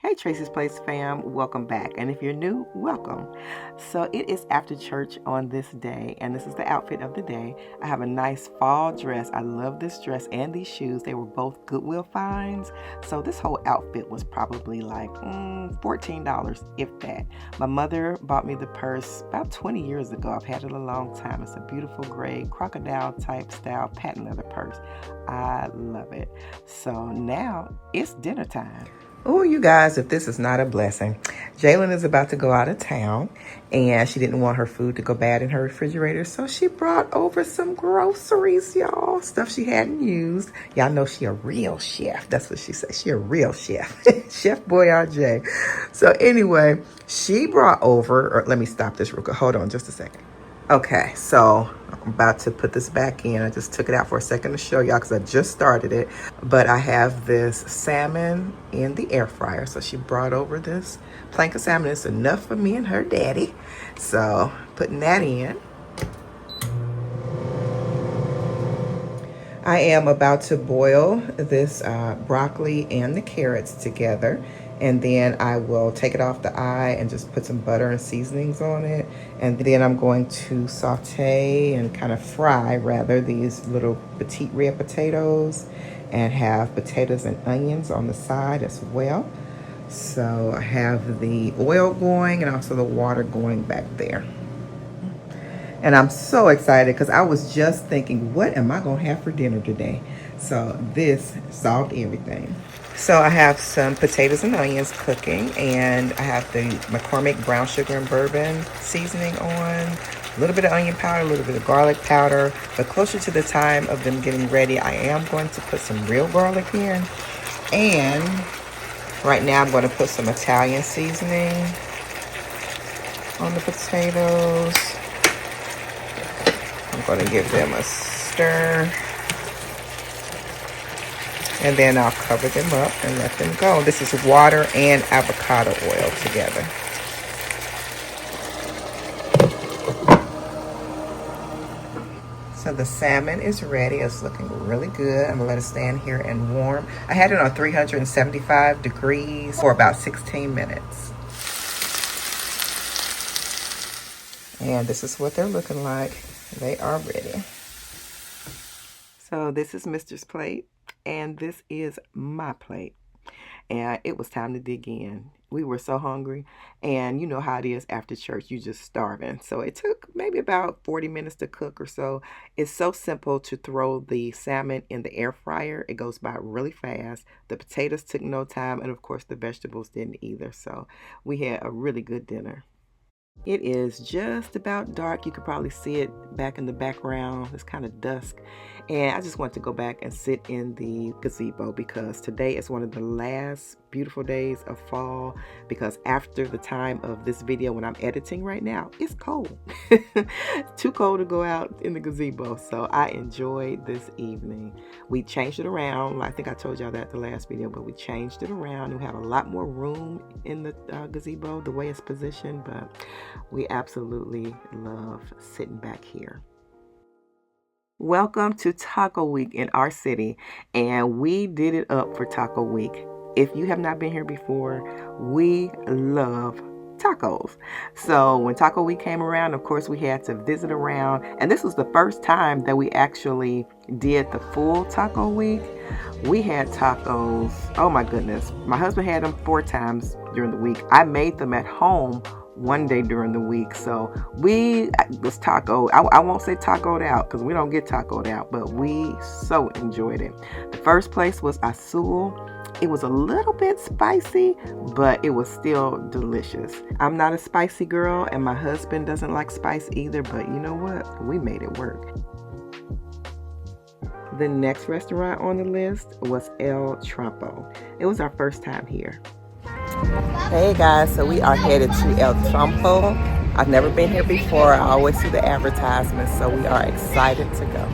Hey Tracie's Place fam, welcome back. And if you're new, welcome. So it is after church on this day, and this is the outfit of the day. I have a nice fall dress. I love this dress and these shoes. They were both Goodwill finds. So this whole outfit was probably like $14, if that. My mother bought me the purse about 20 years ago. I've had it a long time. It's a beautiful gray crocodile type style patent leather purse. I love it. So now it's dinner time. Oh, you guys, if this is not a blessing. Jalen is about to go out of town, and she didn't want her food to go bad in her refrigerator, so she brought over some groceries, y'all. Stuff she hadn't used. Y'all know she a real chef. That's what she said. She a real chef. Chef Boyardee. So anyway, she brought over, or let me stop this real quick. Hold on just a second. Okay, so I'm about to put this back in. I just took it out for a second to show y'all because I just started it. But I have this salmon in the air fryer. So she brought over this plank of salmon. It's enough for me and her daddy. So putting that in. I am about to boil this broccoli and the carrots together. And then I will take it off the eye and just put some butter and seasonings on it. And then I'm going to saute and kind of fry, rather, these little petite red potatoes and have potatoes and onions on the side as well. So I have the oil going and also the water going back there. And I'm so excited because I was just thinking, what am I going to have for dinner today? So this solved everything. So I have some potatoes and onions cooking, and I have the McCormick brown sugar and bourbon seasoning on, a little bit of onion powder, a little bit of garlic powder. But closer to the time of them getting ready, I am going to put some real garlic in. And right now I'm going to put some Italian seasoning on the potatoes. I'm going to give them a stir. And then I'll cover them up and let them go. This is water and avocado oil together. So the salmon is ready. It's looking really good. I'm gonna let it stand here and warm. I had it on 375 degrees for about 16 minutes. And this is what they're looking like. They are ready. So this is Mister's plate, and this is my plate. And it was time to dig in. We were so hungry, and you know how it is after church, you just starving. So it took maybe about 40 minutes to cook or so. It's so simple to throw the salmon in the air fryer. It goes by really fast. The potatoes took no time, and of course the vegetables didn't either. So we had a really good dinner. It is just about dark. You could probably see it back in the background. It's kind of dusk. And I just want to go back and sit in the gazebo because today is one of the last beautiful days of fall, because after the time of this video when I'm editing right now, it's cold. Too cold to go out in the gazebo. So I enjoyed this evening. We changed it around. I think I told y'all that the last video, but we changed it around. We have a lot more room in the gazebo the way it's positioned, but we absolutely love sitting back here. Welcome to Taco Week in our city, and we did it up for Taco Week. If you have not been here before, we love tacos. So when Taco Week came around, of course, we had to visit around, and this was the first time that we actually did the full Taco Week. We had tacos, oh my goodness. My husband had them 4 times during the week. I made them at home one day during the week. So we was taco. I won't say tacoed out because we don't get tacoed out, but we so enjoyed it. The first place was Azul. It was a little bit spicy, but it was still delicious. I'm not a spicy girl, and my husband doesn't like spice either, but you know what? We made it work. The next restaurant on the list was El Trumpo. It was our first time here. Hey guys, so we are headed to El Trumpo. I've never been here before. I always see the advertisements, so we are excited to go.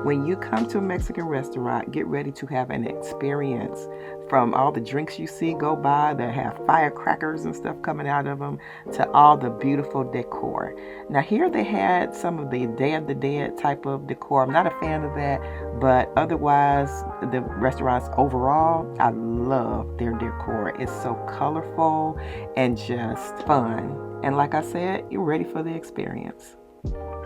When you come to a Mexican restaurant, get ready to have an experience. From all the drinks you see go by that have firecrackers and stuff coming out of them, to all the beautiful decor. Now here they had some of the Day of the Dead type of decor. I'm not a fan of that, but otherwise the restaurants overall, I love their decor. It's so colorful and just fun. And like I said, you're ready for the experience.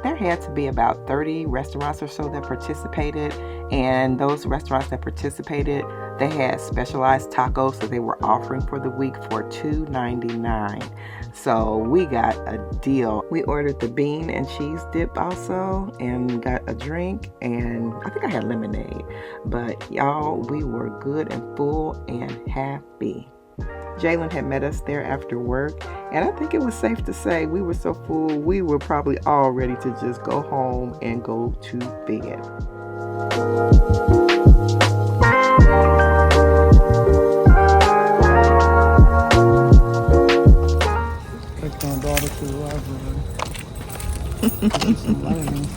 There had to be about 30 restaurants or so that participated, and those restaurants that participated, they had specialized tacos that they were offering for the week for $2.99. So we got a deal. We ordered the bean and cheese dip also, and got a drink, and I think I had lemonade. But y'all, we were good and full and happy. Jalen had met us there after work, and I think it was safe to say we were so full we were probably all ready to just go home and go to bed. Take my daughter to the library. Do some learning.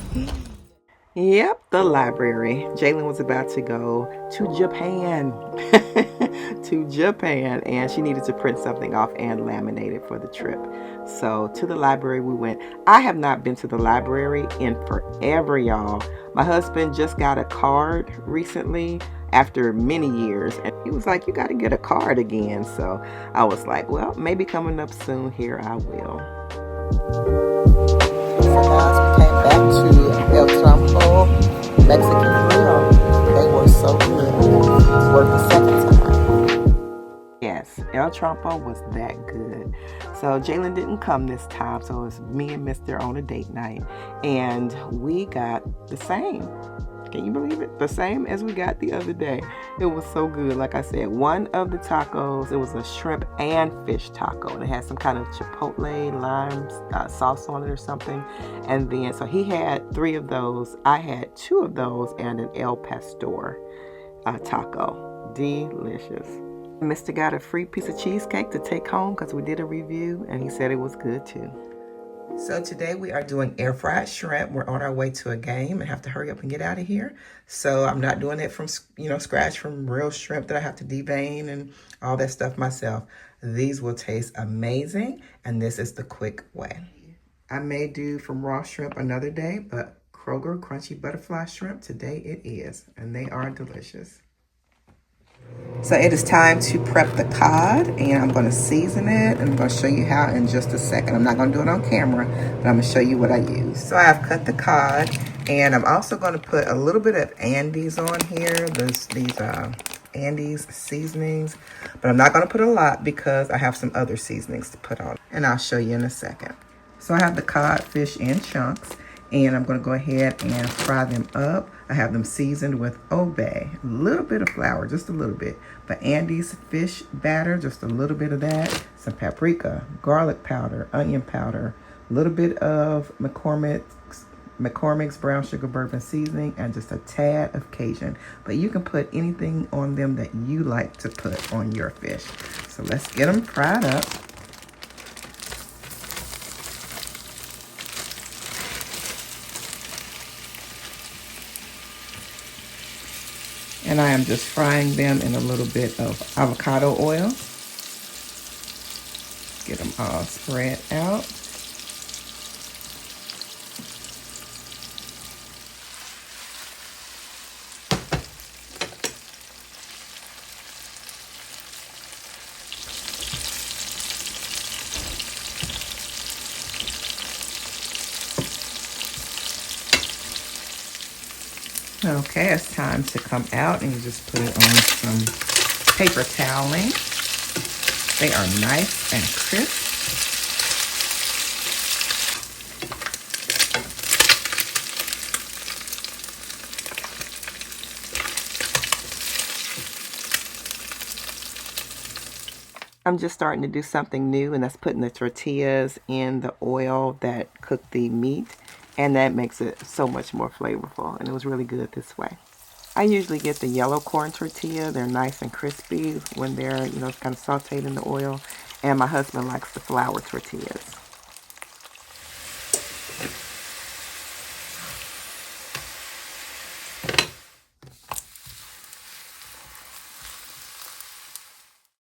Yep, the library. Jalen was about to go to Japan. To Japan, and she needed to print something off and laminate it for the trip. So to the library we went. I have not been to the library in forever, y'all. My husband just got a card recently after many years, and he was like, you got to get a card again. So I was like, well, maybe coming up soon here I will. So guys, we came back to El Trumpo Mexican grill. They were so good. It's worth the second time. Yes, El Trumpo was that good. So Jalen didn't come this time, so it's me and Mr. on a date night, and we got the same. Can you believe it? The same as we got the other day. It was so good. Like I said, one of the tacos, it was a shrimp and fish taco, and it had some kind of chipotle lime sauce on it or something. And then, so he had 3 of those. I had 2 of those and an El Pastor taco. Delicious. Mr. got a free piece of cheesecake to take home because we did a review, and he said it was good too. So today we are doing air fried shrimp. We're on our way to a game and have to hurry up and get out of here. So I'm not doing it from, scratch from real shrimp that I have to devein and all that stuff myself. These will taste amazing, and this is the quick way. I may do from raw shrimp another day, but Kroger Crunchy Butterfly Shrimp, today it is, and they are delicious. So it is time to prep the cod, and I'm going to season it, and I'm going to show you how in just a second. I'm not going to do it on camera, but I'm going to show you what I use. So I have cut the cod, and I'm also going to put a little bit of Andes on here, these Andes seasonings, but I'm not going to put a lot because I have some other seasonings to put on, and I'll show you in a second. So I have the codfish in chunks, and I'm going to go ahead and fry them up. I have them seasoned with Mauve, a little bit of flour, just a little bit, but Andes fish batter, just a little bit of that, some paprika, garlic powder, onion powder, a little bit of McCormick's brown sugar bourbon seasoning, and just a tad of Cajun. But you can put anything on them that you like to put on your fish. So let's get them fried up. And I am just frying them in a little bit of avocado oil. Get them all spread out. Okay, it's time to come out, and you just put it on some paper toweling. They are nice and crisp. I'm just starting to do something new, and that's putting the tortillas in the oil that cooked the meat, and that makes it so much more flavorful, and it was really good this way. I usually get the yellow corn tortilla. They're nice and crispy when they're, kind of sauteed in the oil, and my husband likes the flour tortillas.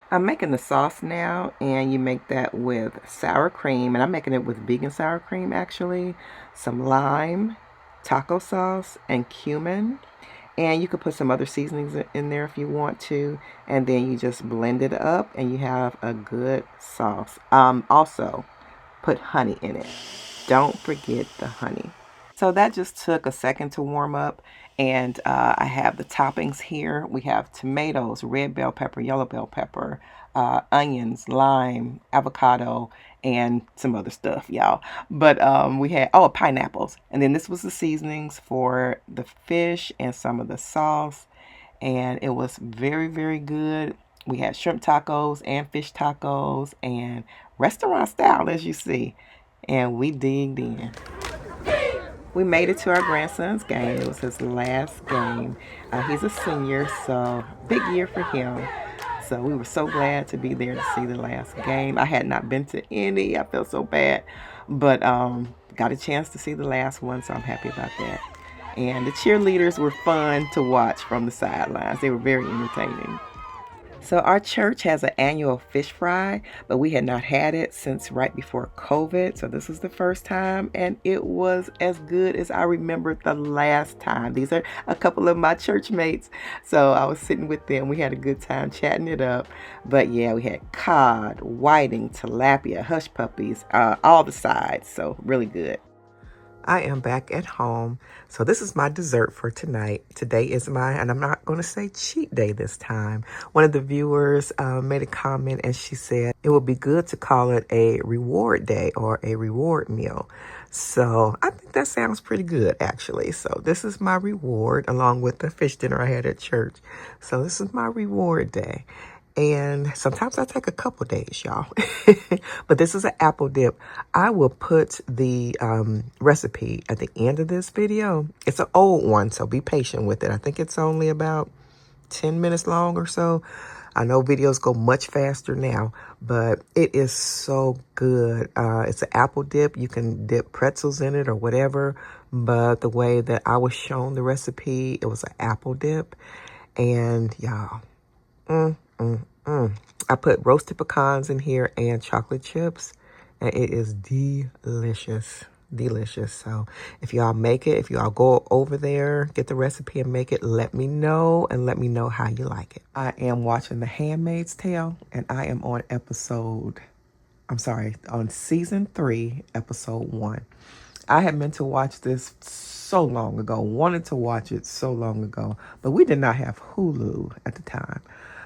I'm making the sauce now, and you make that with sour cream, and I'm making it with vegan sour cream actually, some lime, taco sauce, and cumin, And you could put some other seasonings in there if you want to. And then you just blend it up and you have a good sauce. Also, put honey in it. Don't forget the honey. So that just took a second to warm up. And I have the toppings here. We have tomatoes, red bell pepper, yellow bell pepper, onions, lime, avocado, and some other stuff, y'all. But we had, pineapples. And then this was the seasonings for the fish and some of the sauce. And it was very, very good. We had shrimp tacos and fish tacos and restaurant style, as you see. And we digged in. We made it to our grandson's game. It was his last game. He's a senior, so big year for him. So we were so glad to be there to see the last game. I had not been to any. I felt so bad, but got a chance to see the last one, so I'm happy about that. And the cheerleaders were fun to watch from the sidelines. They were very entertaining. So our church has an annual fish fry, but we had not had it since right before COVID. So this was the first time, and it was as good as I remembered the last time. These are a couple of my church mates. So I was sitting with them. We had a good time chatting it up. But yeah, we had cod, whiting, tilapia, hush puppies, all the sides. So really good. I am back at home. So this is my dessert for tonight. Today is and I'm not going to say cheat day this time. One of the viewers made a comment and she said it would be good to call it a reward day or a reward meal. So I think that sounds pretty good, actually. So this is my reward along with the fish dinner I had at church. So this is my reward day. And sometimes I take a couple days, y'all. But this is an apple dip. I will put the recipe at the end of this video. It's an old one, so be patient with it. I think it's only about 10 minutes long or so. I know videos go much faster now, but it is so good. It's an apple dip. You can dip pretzels in it or whatever. But the way that I was shown the recipe, it was an apple dip. And y'all, I put roasted pecans in here and chocolate chips, and it is delicious. Delicious. So if y'all make it, if y'all go over there, get the recipe and make it, let me know and let me know how you like it. I am watching The Handmaid's Tale, and I am on on season 3, episode 1. I had meant to watch this so long ago, wanted to watch it so long ago, but we did not have Hulu at the time.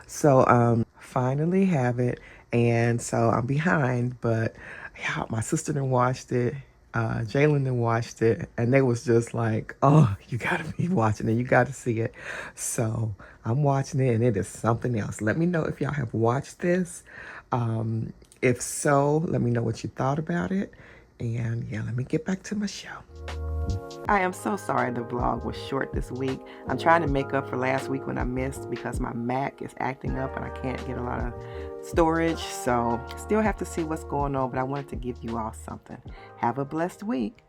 So finally have it, and so I'm behind, but yeah, my sister done watched it, Jalen done watched it, and they was just like, oh, you gotta be watching it, you gotta see it. So I'm watching it, and it is something else. Let me know if y'all have watched this. If so, let me know what you thought about it. And yeah, let me get back to my show. I am so sorry the vlog was short this week. I'm trying to make up for last week when I missed because my Mac is acting up and I can't get a lot of storage. So still have to see what's going on, but I wanted to give you all something. Have a blessed week.